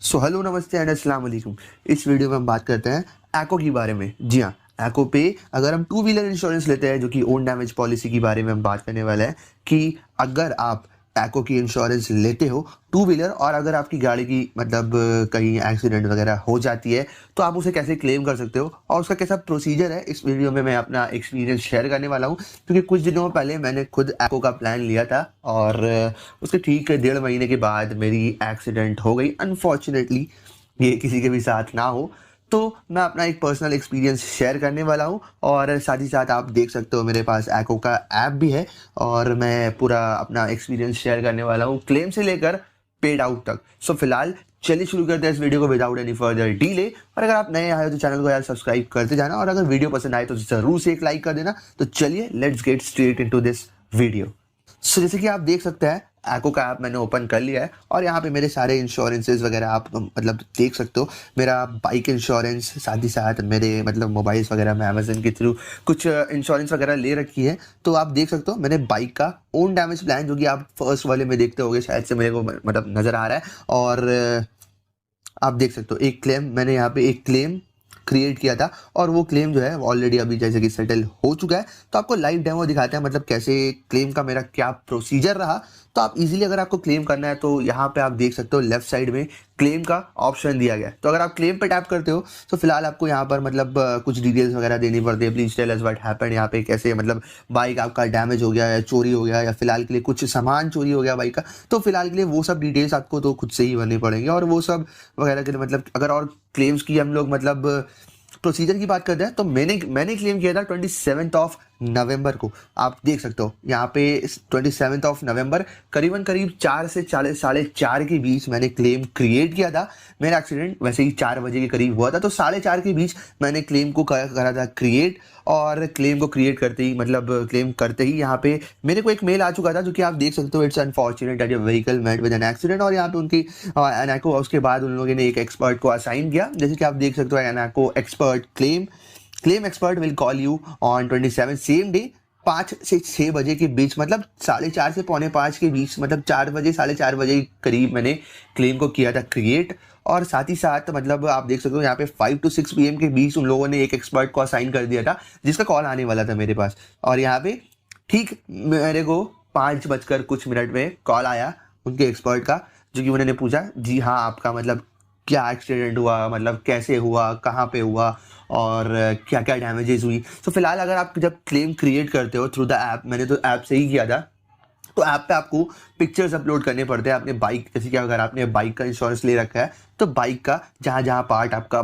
Hello नमस्ते and अस्सलाम वालेकुम। इस वीडियो में हम बात करते हैं एको के बारे में। जी हाँ, एको पे अगर हम टू व्हीलर इंश्योरेंस लेते हैं, जो कि ओन डैमेज पॉलिसी के बारे में हम बात करने वाले हैं कि अगर आप एको की इंश्योरेंस लेते हो टू व्हीलर और अगर आपकी गाड़ी की कहीं एक्सीडेंट वगैरह हो जाती है तो आप उसे कैसे क्लेम कर सकते हो और उसका कैसा प्रोसीजर है, इस वीडियो में मैं अपना एक्सपीरियंस शेयर करने वाला हूँ। क्योंकि कुछ दिनों पहले मैंने खुद एको का प्लान लिया था और उसके ठीक 1.5 महीने के बाद मेरी एक्सीडेंट हो गई। अनफॉर्चुनेटली ये किसी के भी साथ ना हो, तो मैं अपना एक पर्सनल एक्सपीरियंस शेयर करने वाला हूँ और साथ ही साथ आप देख सकते हो मेरे पास एको का ऐप भी है और मैं पूरा अपना एक्सपीरियंस शेयर करने वाला हूँ, क्लेम से लेकर पेड आउट तक। सो फिलहाल चलिए शुरू करते हैं इस वीडियो को विदाउट एनी फर्दर डिले। और अगर आप नए आए हो तो चैनल को यार सब्सक्राइब करते जाना और अगर वीडियो पसंद आए तो जरूर से एक लाइक कर देना। तो चलिए let's get straight into this video. So जैसे कि आप देख सकते हैं एको का ऐप मैंने ओपन कर लिया है और यहाँ पे मेरे सारे इंश्योरेंसेस वगैरह आप देख सकते हो। मेरा बाइक इंश्योरेंस, साथ ही साथ मेरे मोबाइल्स वगैरह मैं अमेजन के थ्रू कुछ इंश्योरेंस वगैरह ले रखी है। तो आप देख सकते हो मैंने बाइक का ओन डैमेज प्लान, जो कि आप फर्स्ट वाले में देखते होगे, शायद से मेरे को नज़र आ रहा है। और आप देख सकते हो एक क्लेम, मैंने यहाँ पे एक क्लेम क्रिएट किया था और वो क्लेम जो है ऑलरेडी अभी जैसे कि सेटल हो चुका है। तो आपको लाइव डेमो दिखाते हैं कैसे क्लेम का मेरा क्या प्रोसीजर रहा। तो आप इजीली अगर आपको क्लेम करना है तो यहाँ पे आप देख सकते हो लेफ्ट साइड में क्लेम का ऑप्शन दिया गया है। तो अगर आप क्लेम पे टैप करते हो तो फिलहाल आपको यहाँ पर कुछ डिटेल्स वगैरह देनी पड़ती है। Please tell us what happened, यहाँ पे कैसे बाइक आपका डैमेज हो गया या चोरी हो गया या फिलहाल के लिए कुछ सामान चोरी हो गया बाइक का। तो फिलहाल के लिए वो सब डिटेल्स आपको तो खुद से ही भरनी पड़ेंगे और वो सब वगैरह के लिए अगर और क्लेम्स की हम लोग प्रोसीजर की बात करते हैं तो मैंने क्लेम किया था 27 नवंबर को। आप देख सकते हो यहाँ पे 27 नवंबर करीब 4 से 4:30 के बीच मैंने क्लेम क्रिएट किया था। मेरा एक्सीडेंट वैसे ही 4 बजे के करीब हुआ था, तो 4:30 के बीच मैंने क्लेम को करा था क्रिएट। और क्लेम को क्रिएट करते ही क्लेम करते ही यहाँ पे मेरे को एक मेल आ चुका था, जो कि आप देख सकते हो, it's unfortunate that your vehicle met with an accident. और यहाँ पे उनकी एनाको, उसके बाद उन लोगों ने एक एक्सपर्ट को असाइन किया, जैसे कि आप देख सकते हो एनाको expert claim expert will call you on 27 same day 5 से 6 बजे के बीच, 4:30 से 4:45 के बीच, 4 बजे 4:30 बजे के करीब मैंने क्लेम को किया था क्रिएट। और साथ ही साथ आप देख सकते हो यहाँ पे 5 to 6 PM के बीच उन लोगों ने एक एक्सपर्ट को असाइन कर दिया था, जिसका कॉल आने वाला था मेरे पास। और यहाँ पे ठीक मेरे को 5 बजकर कुछ मिनट में कॉल आया उनके एक्सपर्ट का, जो कि उन्होंने पूछा जी हाँ आपका क्या एक्सीडेंट हुआ, कैसे हुआ, कहाँ पे हुआ और क्या क्या डैमेजेस हुई। तो फिलहाल अगर आप जब क्लेम क्रिएट करते हो थ्रू द ऐप, मैंने तो ऐप से ही किया था, तो ऐप पे आपको पिक्चर्स अपलोड करने पड़ते हैं अपने बाइक। जैसे कि अगर आपने बाइक का इंश्योरेंस ले रखा है तो बाइक का जहाँ जहाँ पार्ट आपका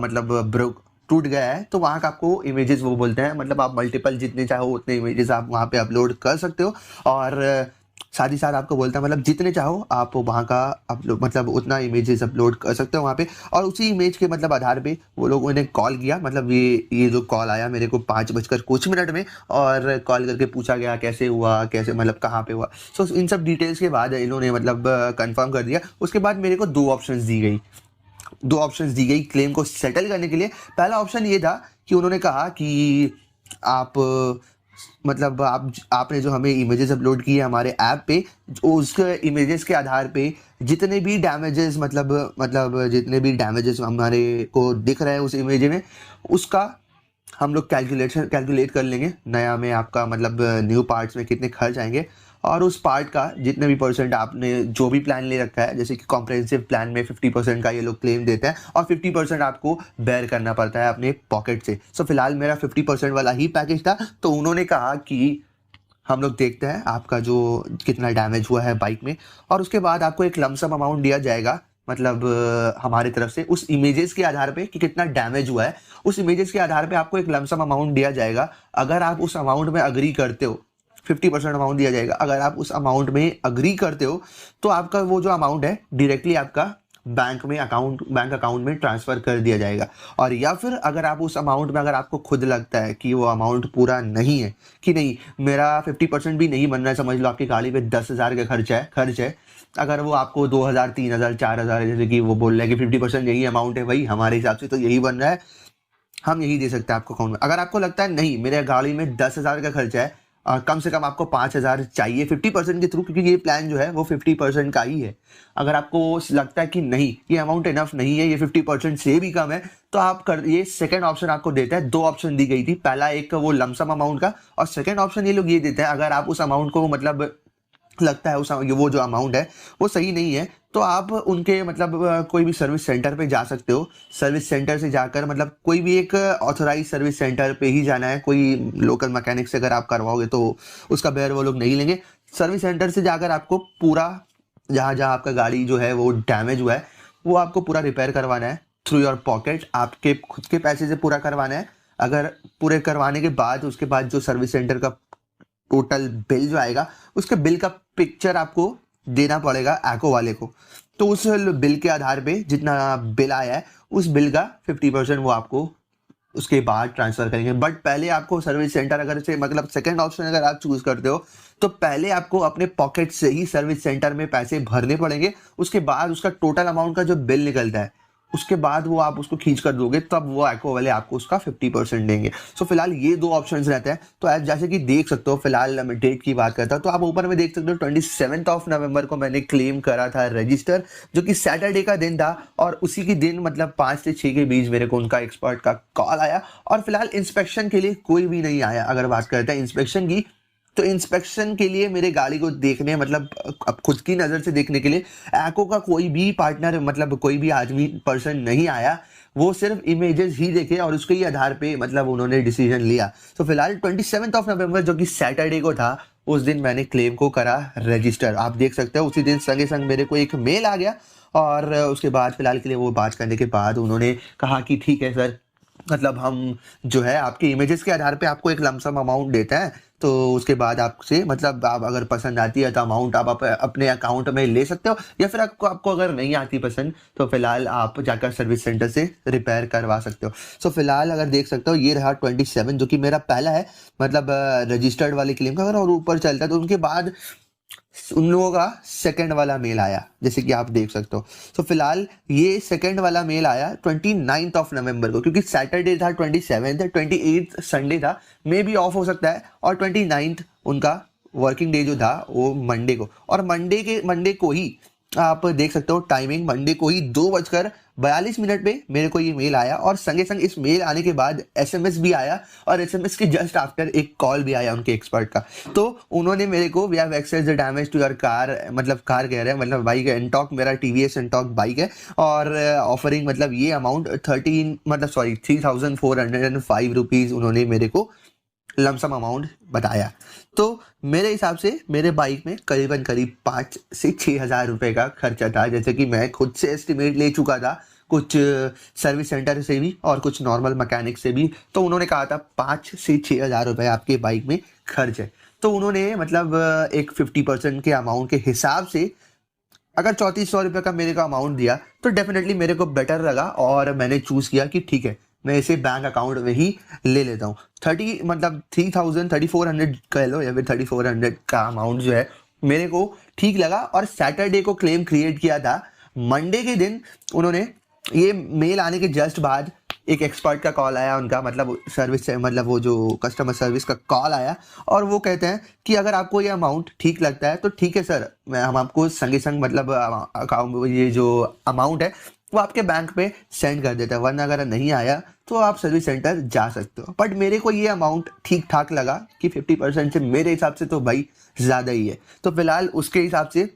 टूट गया है तो वहाँ का आपको इमेजेस वो बोलते हैं, आप मल्टीपल जितने चाहो उतने इमेजेस आप वहाँ पे अपलोड कर सकते हो। और साथ ही साथ आपको बोलता है जितने चाहो आप वहाँ का अपलोड उतना इमेजेस अपलोड कर सकते हो वहाँ पे। और उसी इमेज के आधार पे वो लोगों ने कॉल किया, ये जो कॉल आया मेरे को 5 बजकर कुछ मिनट में, और कॉल करके पूछा गया कैसे हुआ, कैसे कहाँ पे हुआ। सो इन सब डिटेल्स के बाद इन्होंने कंफर्म कर दिया। उसके बाद मेरे को 2 ऑप्शंस दी गई क्लेम को सेटल करने के लिए। पहला ऑप्शन ये था कि उन्होंने कहा कि आप आपने जो हमें इमेजेस अपलोड किए हमारे ऐप पे, उस इमेजेस के आधार पे जितने भी डैमेजेस जितने भी डैमेजेस हमारे को दिख रहे हैं उस इमेज में, उसका हम लोग कैलकुलेट कर लेंगे नया में आपका न्यू पार्ट्स में कितने खर्च आएंगे। और उस पार्ट का जितने भी परसेंट आपने जो भी प्लान ले रखा है, जैसे कि कॉम्प्रिहेंसिव प्लान में 50% का ये लोग क्लेम देते हैं और 50% आपको बेयर करना पड़ता है अपने पॉकेट से। सो फिलहाल मेरा 50% वाला ही पैकेज था। तो उन्होंने कहा कि हम लोग देखते हैं आपका जो कितना डैमेज हुआ है बाइक में, और उसके बाद आपको एक लमसम अमाउंट दिया जाएगा हमारी तरफ से उस इमेजेस के आधार पे कि कितना डैमेज हुआ है। उस इमेजेस के आधार पे आपको एक लमसम अमाउंट दिया जाएगा। अगर आप उस अमाउंट में अग्री करते हो, 50% अमाउंट दिया जाएगा। अगर आप उस अमाउंट में अग्री करते हो तो आपका वो जो अमाउंट है डायरेक्टली आपका बैंक अकाउंट में ट्रांसफर कर दिया जाएगा। और या फिर अगर आप उस अमाउंट में, अगर आपको खुद लगता है कि वो अमाउंट पूरा नहीं है, कि नहीं मेरा 50% भी नहीं बन रहा है, समझ लो आपकी गाड़ी पे 10,000 का खर्च है, अगर वो आपको 2,000, 3,000, 4,000, जैसे कि वो बोल रहे हैं कि 50% यही अमाउंट है भाई हमारे हिसाब से तो यही बन रहा है, हम यही दे सकते हैं आपको अकाउंट में। अगर आपको लगता है नहीं मेरे गाड़ी में 10,000 का खर्चा है, कम से कम आपको 5,000 चाहिए 50% के थ्रू, क्योंकि ये प्लान जो है वो 50% का ही है। अगर आपको लगता है कि नहीं ये अमाउंट इनफ नहीं है, ये 50% से भी कम है, तो आप कर, ये सेकंड ऑप्शन आपको देता है। दो ऑप्शन दी गई थी, पहला एक वो लमसम अमाउंट का, और सेकंड ऑप्शन ये लोग ये देते हैं अगर आप उस अमाउंट को मतलब लगता है उस वो जो अमाउंट है वो सही नहीं है, तो आप उनके मतलब कोई भी सर्विस सेंटर पे जा सकते हो। सर्विस सेंटर से जाकर मतलब कोई भी एक ऑथोराइज सर्विस सेंटर पे ही जाना है। कोई लोकल मैकेनिक से अगर आप करवाओगे तो उसका बेयर वो लोग नहीं लेंगे। सर्विस सेंटर से जाकर आपको पूरा जहाँ जहाँ आपका गाड़ी जो है वो डैमेज हुआ है वो आपको पूरा रिपेयर करवाना है थ्रू योर पॉकेट, आपके खुद के पैसे से पूरा करवाना है। अगर पूरे करवाने के बाद उसके बाद जो सर्विस सेंटर का टोटल बिल जो आएगा उसके बिल का पिक्चर आपको देना पड़ेगा एक्को वाले को। तो उस बिल के आधार पे जितना बिल आया है उस बिल का 50% वो आपको उसके बाद ट्रांसफर करेंगे। बट पहले आपको सर्विस सेंटर अगर से मतलब सेकंड ऑप्शन अगर आप चूज करते हो तो पहले आपको अपने पॉकेट से ही सर्विस सेंटर में पैसे भरने पड़ेंगे। उसके बाद उसका टोटल अमाउंट का जो बिल निकलता है उसके बाद वो आप उसको खींच कर दोगे, तब वो एक्को वाले आपको उसका 50% देंगे। सो फिलहाल ये दो ऑप्शंस रहते हैं। तो आप जैसे कि देख सकते हो, फिलहाल मैं डेट की बात करता हूँ तो आप ऊपर में देख सकते हो 27 नवंबर को मैंने क्लेम करा था रजिस्टर, जो कि सैटरडे का दिन था। और उसी के दिन मतलब 5 से 6 के बीच मेरे को उनका एक्सपर्ट का कॉल आया। और फिलहाल इंस्पेक्शन के लिए कोई भी नहीं आया। अगर बात करते हैं इंस्पेक्शन की, तो इंस्पेक्शन के लिए मेरे गाड़ी को देखने मतलब अब खुद की नज़र से देखने के लिए एक्को का कोई भी पार्टनर मतलब कोई भी आदमी पर्सन नहीं आया। वो सिर्फ इमेजेस ही देखे और उसके ही आधार पे मतलब उन्होंने डिसीजन लिया। तो फिलहाल 27 नवंबर जो कि सैटरडे को था, उस दिन मैंने क्लेम को करा रजिस्टर। आप देख सकते हो उसी दिन संगे संग मेरे को एक मेल आ गया। और उसके बाद फिलहाल के लिए वो बात करने के बाद उन्होंने कहा कि ठीक है सर, मतलब हम जो है आपके इमेजेस के आधार पे आपको एक लमसम अमाउंट देते हैं। तो उसके बाद आपसे मतलब आप अगर पसंद आती है तो अमाउंट आप अपने अकाउंट में ले सकते हो, या फिर आपको अगर नहीं आती पसंद तो फिलहाल आप जाकर सर्विस सेंटर से रिपेयर करवा सकते हो। सो फिलहाल अगर देख सकते हो ये रहा 27 जो कि मेरा पहला है मतलब रजिस्टर्ड वाले क्लेम का। अगर और ऊपर चलता है तो उनके बाद उन लोगों का सेकंड वाला मेल आया, जैसे कि आप देख सकते हो। तो फिलहाल ये सेकंड वाला मेल आया 29 नवंबर को, क्योंकि सैटरडे था 27, 28 संडे था, मे भी ऑफ हो सकता है। और 29 उनका वर्किंग डे जो था वो मंडे को, और मंडे को ही आप देख सकते हो टाइमिंग, मंडे को ही 2:42 पे मेरे को ये मेल आया। और संगे संग इस मेल आने के बाद एसएमएस भी आया, और एसएमएस के जस्ट आफ्टर एक कॉल भी आया उनके एक्सपर्ट का। तो उन्होंने मेरे को we have access the damage to your car, मतलब कार कह रहे हैं मतलब बाइक है, एंटॉक, मेरा टीवीएस एंटॉक बाइक है। और ऑफरिंग मतलब ये अमाउंट 3,405 रुपीज़ उन्होंने मेरे को लमसम अमाउंट बताया। तो मेरे हिसाब से मेरे बाइक में करीबन करीब 5 से 6 हज़ार रुपये का खर्चा था, जैसे कि मैं खुद से एस्टिमेट ले चुका था, कुछ सर्विस सेंटर से भी और कुछ नॉर्मल मैकेनिक से भी। तो उन्होंने कहा था 5 से 6 हज़ार रुपये आपके बाइक में खर्च है। तो उन्होंने मतलब एक 50% के अमाउंट के हिसाब से अगर 3400 रुपये का मेरे को अमाउंट दिया तो डेफिनेटली मेरे को बेटर लगा। और मैंने चूज़ किया कि ठीक है मैं इसे बैंक अकाउंट में ही ले लेता हूँ। 3400 कह लो या फिर 3400 का अमाउंट जो है मेरे को ठीक लगा। और सैटरडे को क्लेम क्रिएट किया था। मंडे के दिन उन्होंने ये मेल आने के जस्ट बाद एक एक्सपर्ट का कॉल आया उनका, मतलब सर्विस से मतलब वो जो कस्टमर सर्विस का कॉल आया। और वो कहते हैं कि अगर आपको ये अमाउंट ठीक लगता है तो ठीक है सर, हम आपको संगे संग मतलब अकाउंट ये जो अमाउंट है वो आपके बैंक पे सेंड कर देता है, वरना अगर नहीं आया तो आप सर्विस सेंटर जा सकते हो। बट मेरे को ये अमाउंट ठीक ठाक लगा कि 50% से मेरे हिसाब से तो भाई ज़्यादा ही है। तो फिलहाल उसके हिसाब से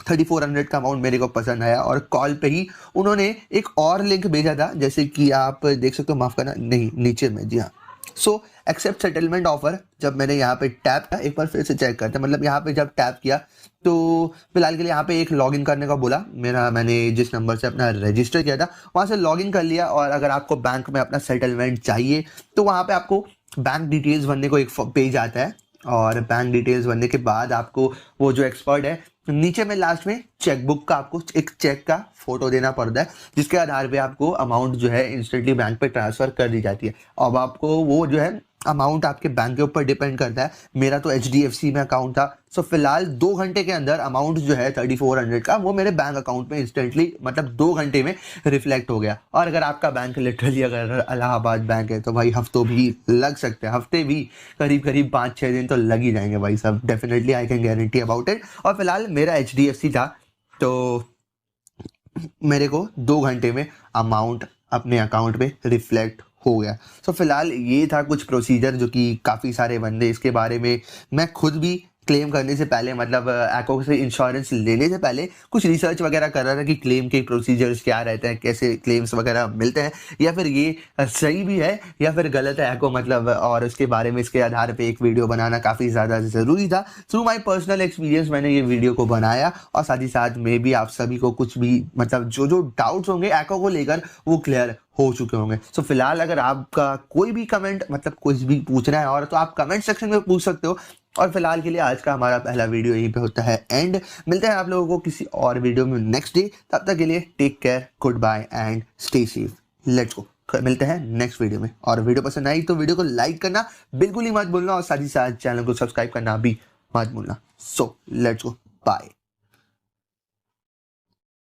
3400 का अमाउंट मेरे को पसंद आया। और कॉल पे ही उन्होंने एक और लिंक भेजा था, जैसे कि आप देख सकते हो, माफ़ करना नहीं नीचे में, जी हाँ। सो एक्सेप्ट सेटलमेंट ऑफर, जब मैंने यहाँ पे टैप किया, एक बार फिर से चेक करते हैं, मतलब यहाँ पे जब टैप किया तो फिलहाल के लिए यहाँ पे एक लॉगिन करने का बोला। मैंने जिस नंबर से अपना रजिस्टर किया था वहाँ से लॉगिन कर लिया। और अगर आपको बैंक में अपना सेटलमेंट चाहिए तो वहाँ पे आपको बैंक डिटेल्स भरने को एक पेज आता है। और बैंक डिटेल्स भरने के बाद आपको वो जो एक्सपर्ट है नीचे में लास्ट में चेकबुक का आपको एक चेक का फोटो देना पड़ता है, जिसके आधार पे आपको अमाउंट जो है इंस्टेंटली बैंक पे ट्रांसफर कर दी जाती है। अब आपको वो जो है अमाउंट आपके बैंक के ऊपर डिपेंड करता है। मेरा तो HDFC में अकाउंट था, सो फिलहाल 2 घंटे के अंदर अमाउंट जो है 3400 का वो मेरे बैंक अकाउंट में इंस्टेंटली मतलब 2 घंटे में रिफ्लेक्ट हो गया। और अगर आपका बैंक लिटरली अगर इलाहाबाद बैंक है तो भाई हफ्तों भी लग सकते हैं, हफ्ते भी करीब करीब 5-6 दिन तो लग ही जाएंगे भाई साहब, definitely I can guarantee about it. और फिलहाल मेरा HDFC था तो मेरे को 2 घंटे में अमाउंट अपने अकाउंट में रिफ्लेक्ट हो गया। सो फिलहाल ये था कुछ प्रोसीजर जो कि काफ़ी सारे बंदे इसके बारे में, मैं खुद भी क्लेम करने से पहले मतलब एको से इंश्योरेंस लेने से पहले कुछ रिसर्च वगैरह कर रहा था कि क्लेम के प्रोसीजर्स क्या रहते हैं, कैसे क्लेम्स वगैरह मिलते हैं, या फिर ये सही भी है या फिर गलत है एको मतलब, और उसके बारे में इसके आधार पे एक वीडियो बनाना काफ़ी ज़्यादा ज़रूरी था। थ्रू माई पर्सनल एक्सपीरियंस मैंने ये वीडियो को बनाया, और साथ ही साथ में भी आप सभी को कुछ भी मतलब जो जो डाउट्स होंगे एको को लेकर वो क्लियर हो चुके होंगे। सो फिलहाल अगर आपका कोई भी कमेंट मतलब कुछ भी पूछना है और तो आप कमेंट सेक्शन में पूछ सकते हो। और फिलहाल के लिए आज का हमारा पहला वीडियो यहीं पे होता है एंड। मिलते हैं आप लोगों को किसी और वीडियो में नेक्स्ट डे, तब तक के लिए take care, good bye and stay safe. Let's go, मिलते हैं नेक्स्ट वीडियो में। और वीडियो पसंद आई तो वीडियो को लाइक करना बिल्कुल ही मत भूलना, और साथ ही साथ चैनल को सब्सक्राइब करना भी मत भूलना। So let's go, bye.